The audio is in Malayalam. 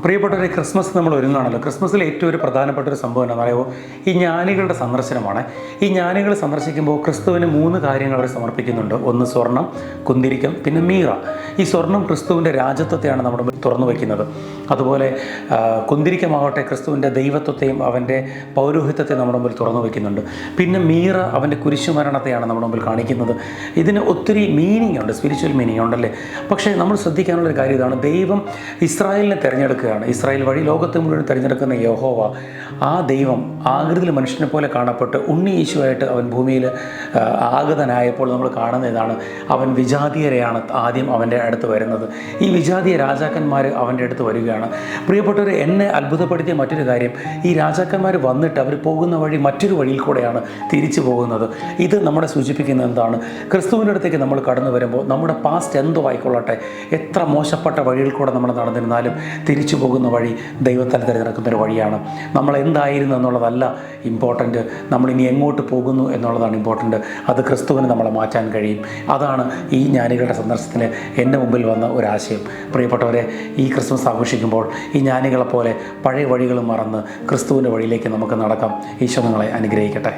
പ്രിയപ്പെട്ടവരെ, ക്രിസ്മസ് നമ്മൾ ഒരുങ്ങുകയാണല്ലോ. ക്രിസ്മസിൽ ഏറ്റവും ഒരു പ്രധാനപ്പെട്ട ഒരു സംഭവം എന്താണെന്ന് പറയുമ്പോൾ ഈ ജ്ഞാനികളുടെ സന്ദർശനമാണ്. ഈ ജ്ഞാനികൾ സന്ദർശിക്കുമ്പോൾ ക്രിസ്തുവിന് 3 കാര്യങ്ങൾ അവർ സമർപ്പിക്കുന്നുണ്ട്. ഒന്ന് സ്വർണം, കുന്തിരിക്കം, പിന്നെ മീറ. ഈ സ്വർണം ക്രിസ്തുവിൻ്റെ രാജ്യത്വത്തെയാണ് നമ്മുടെ മുമ്പിൽ തുറന്നു വയ്ക്കുന്നത്. അതുപോലെ കുന്തിരിക്കമാകട്ടെ ക്രിസ്തുവിൻ്റെ ദൈവത്വത്തെയും അവൻ്റെ പൗരോഹിത്യത്തെയും നമ്മുടെ മുമ്പിൽ തുറന്നു വയ്ക്കുന്നുണ്ട്. പിന്നെ മീറ അവൻ്റെ കുരിശുമരണത്തെയാണ് നമ്മുടെ മുമ്പിൽ കാണിക്കുന്നത്. ഇതിന് ഒത്തിരി മീനിങ് ഉണ്ട്, സ്പിരിച്വൽ മീനിങ് ഉണ്ടല്ലേ. പക്ഷേ നമ്മൾ ശ്രദ്ധിക്കാനുള്ളൊരു കാര്യം ഇതാണ്: ദൈവം ഇസ്രായേലിനെ തിരഞ്ഞെടുക്കുകയാണ്. ഇസ്രായേൽ വഴി ലോകത്തെ മുഴുവൻ തിരഞ്ഞെടുക്കുന്ന യഹോവ, ആ ദൈവം ആകൃതിയിൽ മനുഷ്യനെ പോലെ കാണപ്പെട്ട് ഉണ്ണി യേശുവായിട്ട് അവൻ ഭൂമിയിൽ ആഗതനായപ്പോൾ നമ്മൾ കാണുന്ന ഇതാണ്: അവൻ വിജാതീയരെയാണ് ആദ്യം അവൻ്റെ അടുത്ത് വരുന്നത്. ഈ വിജാതീയ രാജാക്കന്മാർ അവൻ്റെ അടുത്ത് വരികയാണ്. പ്രിയപ്പെട്ടവർ, എന്നെ അത്ഭുതപ്പെടുത്തിയ മറ്റൊരു കാര്യം, ഈ രാജാക്കന്മാർ വന്നിട്ട് അവർ പോകുന്ന വഴി മറ്റൊരു വഴിയിൽ കൂടെയാണ് തിരിച്ചു പോകുന്നത്. ഇത് നമ്മളെ സൂചിപ്പിക്കുന്നത് എന്താണ്? ക്രിസ്തുവിൻ്റെ അടുത്തേക്ക് നമ്മൾ കടന്നു വരുമ്പോൾ നമ്മുടെ പാസ്റ്റ് എന്തോ ആയിക്കൊള്ളട്ടെ, എത്ര മോശപ്പെട്ട വഴിയിൽ കൂടെ നമ്മൾ നടന്നിരുന്നാലും തിരിച്ചു പോകുന്ന വഴി ദൈവത്താൽ തിരഞ്ഞെടുക്കുന്നൊരു വഴിയാണ്. നമ്മൾ എന്തായിരുന്നു എന്നുള്ളതല്ല ഇമ്പോർട്ടൻറ്റ്, നമ്മളിനി എങ്ങോട്ട് പോകുന്നു എന്നുള്ളതാണ് ഇമ്പോർട്ടൻറ്റ്. അത് ക്രിസ്തുവിന് നമ്മളെ മാറ്റാൻ കഴിയും. അതാണ് ഈ ജ്ഞാനികളുടെ സന്ദർശനത്തിന് എൻ്റെ മുമ്പിൽ വന്ന ഒരാശയം. പ്രിയപ്പെട്ടവരെ, ഈ ക്രിസ്മസ് ആഘോഷിക്കുമ്പോൾ ഈ ജ്ഞാനികളെപ്പോലെ പഴയ വഴികളും മറന്ന് ക്രിസ്തുവിൻ്റെ വഴിയിലേക്ക് നമുക്ക് നടക്കാം. ഈശോ നിങ്ങളെ അനുഗ്രഹിക്കട്ടെ.